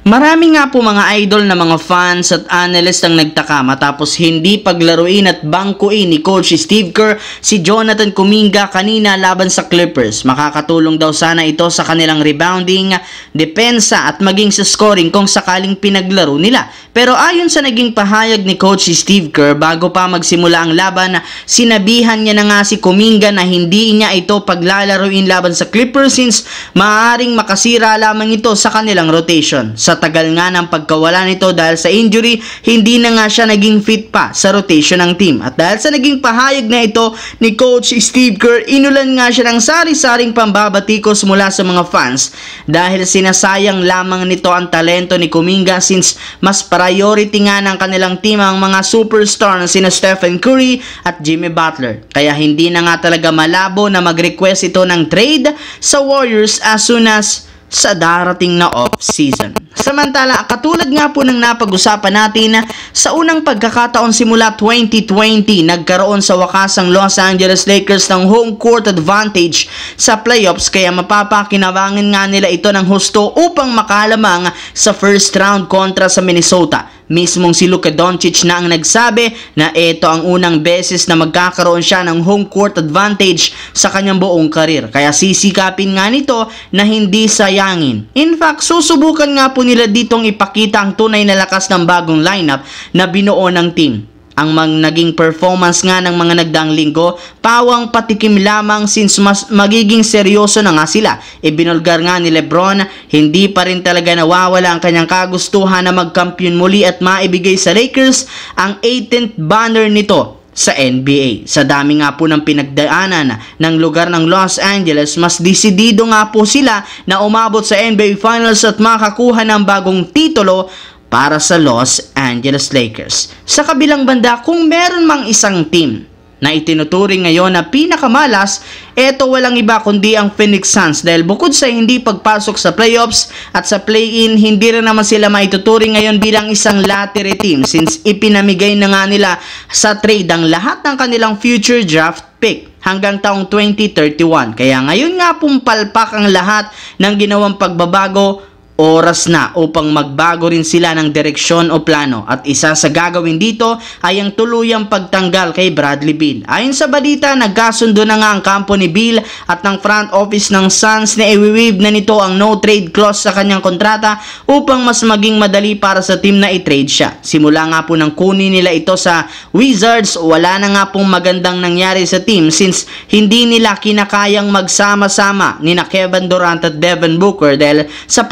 Marami nga po mga idol na mga fans at analyst ang nagtaka matapos hindi paglaruin at bangkuin ni Coach Steve Kerr si Jonathan Kuminga kanina laban sa Clippers. Makakatulong daw sana ito sa kanilang rebounding, depensa at maging sa scoring kung sakaling pinaglaro nila. Pero ayon sa naging pahayag ni Coach Steve Kerr bago pa magsimula ang laban, sinabihan niya na nga si Kuminga na hindi niya ito paglalaruin laban sa Clippers since maaaring makasira lamang ito sa kanilang rotation. Sa tagal nga ng pagkawala nito dahil sa injury, hindi na nga siya naging fit pa sa rotation ng team. At dahil sa naging pahayag na ito ni Coach Steve Kerr, inulan nga siya ng sari-saring pambabatikos mula sa mga fans dahil sinasayang lamang nito ang talento ni Kuminga since mas priority nga ng kanilang team ang mga superstar na sina Stephen Curry at Jimmy Butler. Kaya hindi na nga talaga malabo na mag-request ito ng trade sa Warriors as soon as sa darating na off-season. Samantala, katulad nga po ng napag-usapan natin, sa unang pagkakataon simula 2020, nagkaroon sa wakas ang Los Angeles Lakers ng home court advantage sa playoffs kaya mapapakinabangan nga nila ito ng husto upang makalamang sa first round kontra sa Minnesota. Mismong si Luka Doncic na ang nagsabi na ito ang unang beses na magkakaroon siya ng home court advantage sa kanyang buong karir. Kaya sisikapin nga nito na hindi sayangin. In fact, susubukan nga po nila ditong ipakita ang tunay na lakas ng bagong lineup na binuo ng team. Ang naging performance nga ng mga nagdaang linggo, pawang patikim lamang since mas magiging seryoso na nga sila. Ibinulgar nga ni Lebron, hindi pa rin talaga nawawala ang kanyang kagustuhan na magkampiyon muli at maibigay sa Lakers ang 18th banner nito sa NBA. Sa dami nga po ng pinagdaanan ng lugar ng Los Angeles, mas desidido nga po sila na umabot sa NBA Finals at makakuha ng bagong titulo para sa Los Angeles Lakers. Sa kabilang banda, kung meron mang isang team na itinuturing ngayon na pinakamalas, eto walang iba kundi ang Phoenix Suns dahil bukod sa hindi pagpasok sa playoffs at sa play-in, hindi rin naman sila maituturing ngayon bilang isang lottery team since ipinamigay na nga nila sa trade ang lahat ng kanilang future draft pick hanggang taong 2031. Kaya ngayon nga pumpalpak ang lahat ng ginawang pagbabago. Oras na upang magbago rin sila ng direksyon o plano at isa sa gagawin dito ay ang tuluyang pagtanggal kay Bradley Beal. Ayon sa balita, nagkasundo na nga ang kampo ni Beal at ng front office ng Suns na iwiwave na nito ang no trade clause sa kanyang kontrata upang mas maging madali para sa team na i-trade siya. Simula nga po nang kunin nila ito sa Wizards, wala na nga pong magandang nangyari sa team since hindi nila kinakayang magsama-sama ni Kevin Durant at Devin Booker dahil sa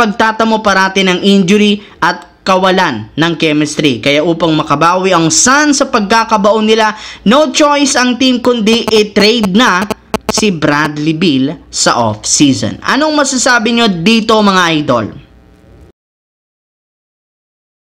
mo parati ng injury at kawalan ng chemistry. Kaya upang makabawi ang Suns sa pagkakabaon nila, no choice ang team kundi i-trade na si Bradley Beal sa off-season. Anong masasabi nyo dito mga idol?